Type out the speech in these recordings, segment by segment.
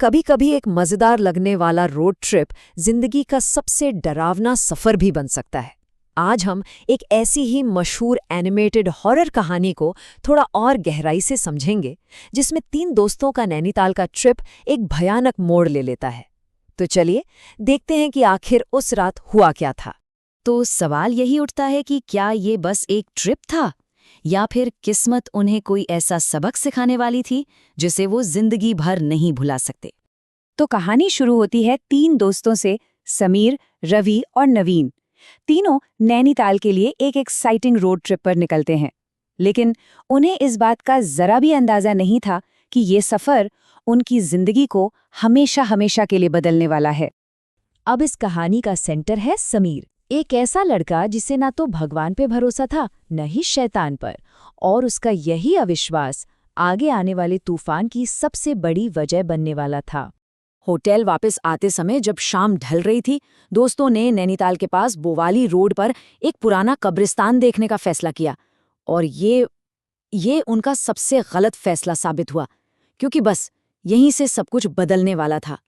कभी कभी एक मजेदार लगने वाला रोड ट्रिप जिंदगी का सबसे डरावना सफर भी बन सकता है। आज हम एक ऐसी ही मशहूर एनिमेटेड हॉरर कहानी को थोड़ा और गहराई से समझेंगे, जिसमें 3 दोस्तों का नैनीताल का ट्रिप एक भयानक मोड़ ले लेता है। तो चलिए देखते हैं कि आखिर उस रात हुआ क्या था। तो सवाल यही उठता है कि क्या ये बस एक ट्रिप था, या फिर किस्मत उन्हें कोई ऐसा सबक सिखाने वाली थी जिसे वो जिंदगी भर नहीं भुला सकते। तो कहानी शुरू होती है 3 दोस्तों से, समीर, रवि और नवीन। तीनों नैनीताल के लिए एक एक्साइटिंग रोड ट्रिप पर निकलते हैं, लेकिन उन्हें इस बात का जरा भी अंदाजा नहीं था कि ये सफर उनकी जिंदगी को हमेशा हमेशा के लिए बदलने वाला है। अब इस कहानी का सेंटर है समीर, एक ऐसा लड़का जिसे ना तो भगवान पे भरोसा था न ही शैतान पर, और उसका यही अविश्वास आगे आने वाले तूफान की सबसे बड़ी वजह बनने वाला था। होटल वापस आते समय जब शाम ढल रही थी, दोस्तों ने नैनीताल के पास बोवाली रोड पर एक पुराना कब्रिस्तान देखने का फैसला किया। और ये उनका सबसे गलत फैसला साबित हुआ, क्योंकि बस यहीं से सब कुछ बदलने वाला था।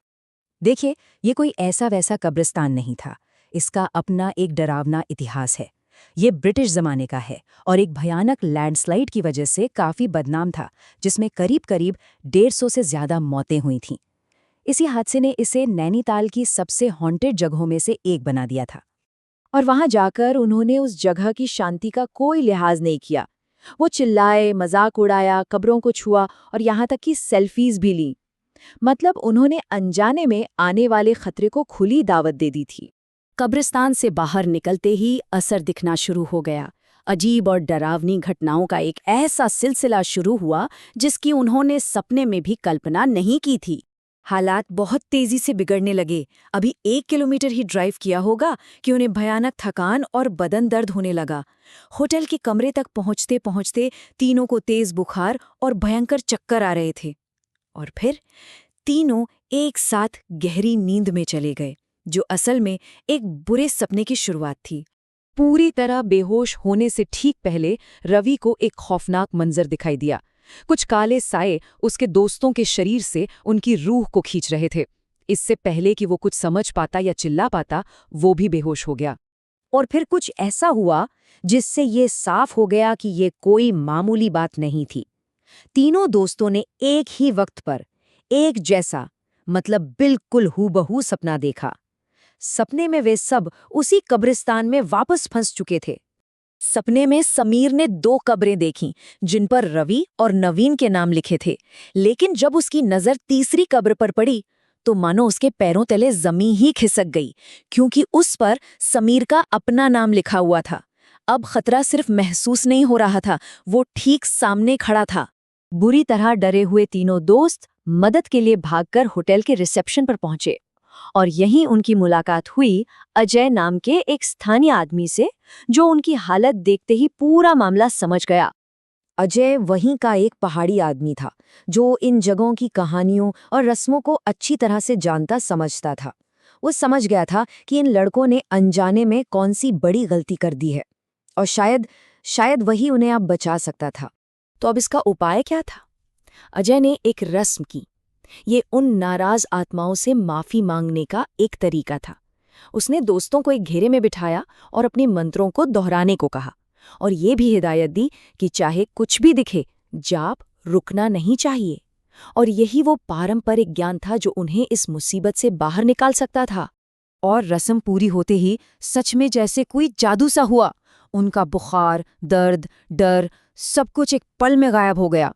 देखिए, ये कोई ऐसा वैसा कब्रिस्तान नहीं था। इसका अपना एक डरावना इतिहास है। ये ब्रिटिश ज़माने का है और एक भयानक लैंडस्लाइड की वजह से काफ़ी बदनाम था, जिसमें करीब 150 से ज़्यादा मौतें हुई थीं। इसी हादसे ने इसे नैनीताल की सबसे हॉन्टेड जगहों में से एक बना दिया था। और वहां जाकर उन्होंने उस जगह की शांति का कोई लिहाज नहीं किया। वो चिल्लाए, मजाक उड़ाया, कब्रों को छुआ और यहाँ तक कि सेल्फीज भी ली। मतलब उन्होंने अनजाने में आने वाले खतरे को खुली दावत दे दी थी। कब्रिस्तान से बाहर निकलते ही असर दिखना शुरू हो गया। अजीब और डरावनी घटनाओं का एक ऐसा सिलसिला शुरू हुआ जिसकी उन्होंने सपने में भी कल्पना नहीं की थी। हालात बहुत तेजी से बिगड़ने लगे। अभी 1 किलोमीटर ही ड्राइव किया होगा कि उन्हें भयानक थकान और बदन दर्द होने लगा। होटल के कमरे तक पहुंचते पहुंचते तीनों को तेज बुखार और भयंकर चक्कर आ रहे थे। और फिर तीनों एक साथ गहरी नींद में चले गए, जो असल में एक बुरे सपने की शुरुआत थी। पूरी तरह बेहोश होने से ठीक पहले रवि को एक खौफनाक मंजर दिखाई दिया। कुछ काले साए उसके दोस्तों के शरीर से उनकी रूह को खींच रहे थे। इससे पहले कि वो कुछ समझ पाता या चिल्ला पाता, वो भी बेहोश हो गया। और फिर कुछ ऐसा हुआ जिससे ये साफ हो गया कि ये कोई मामूली बात नहीं थी। तीनों दोस्तों ने एक ही वक्त पर एक जैसा, मतलब बिल्कुल हूबहू सपना देखा। सपने में वे सब उसी कब्रिस्तान में वापस फंस चुके थे। सपने में समीर ने 2 कब्रें देखीं जिन पर रवि और नवीन के नाम लिखे थे, लेकिन जब उसकी नजर तीसरी कब्र पर पड़ी तो मानो उसके पैरों तले जमीन ही खिसक गई, क्योंकि उस पर समीर का अपना नाम लिखा हुआ था। अब खतरा सिर्फ महसूस नहीं हो रहा था, वो ठीक सामने खड़ा था। बुरी तरह डरे हुए तीनों दोस्त मदद के लिए भागकर होटल के रिसेप्शन पर पहुंचे, और यहीं उनकी मुलाकात हुई अजय नाम के एक स्थानीय आदमी से, जो उनकी हालत देखते ही पूरा मामला समझ गया। अजय वहीं का एक पहाड़ी आदमी था जो इन जगहों की कहानियों और रस्मों को अच्छी तरह से जानता समझता था। वो समझ गया था कि इन लड़कों ने अनजाने में कौन सी बड़ी गलती कर दी है, और शायद वही उन्हें अब बचा सकता था। तो अब इसका उपाय क्या था? अजय ने एक रस्म की। ये उन नाराज आत्माओं से माफी मांगने का एक तरीका था। उसने दोस्तों को एक घेरे में बिठाया और अपने मंत्रों को दोहराने को कहा, और ये भी हिदायत दी कि चाहे कुछ भी दिखे, जाप रुकना नहीं चाहिए। और यही वो पारंपरिक ज्ञान था जो उन्हें इस मुसीबत से बाहर निकाल सकता था। और रस्म पूरी होते ही सच में जैसे कोई जादू सा हुआ। उनका बुखार, दर्द, डर सब कुछ एक पल में गायब हो गया।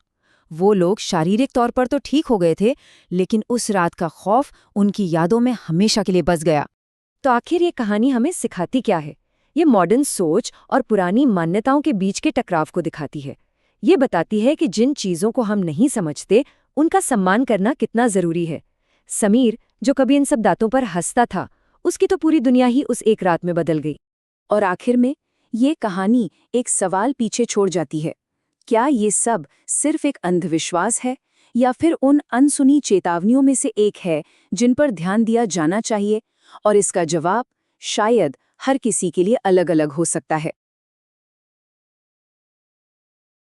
वो लोग शारीरिक तौर पर तो ठीक हो गए थे, लेकिन उस रात का खौफ उनकी यादों में हमेशा के लिए बस गया। तो आखिर ये कहानी हमें सिखाती क्या है? ये मॉडर्न सोच और पुरानी मान्यताओं के बीच के टकराव को दिखाती है। ये बताती है कि जिन चीज़ों को हम नहीं समझते, उनका सम्मान करना कितना ज़रूरी है। समीर, जो कभी इन सब बातों पर हंसता था, उसकी तो पूरी दुनिया ही उस एक रात में बदल गई। और आखिर में ये कहानी एक सवाल पीछे छोड़ जाती है। क्या ये सब सिर्फ एक अंधविश्वास है, या फिर उन अनसुनी चेतावनियों में से एक है जिन पर ध्यान दिया जाना चाहिए? और इसका जवाब शायद हर किसी के लिए अलग-अलग हो सकता है।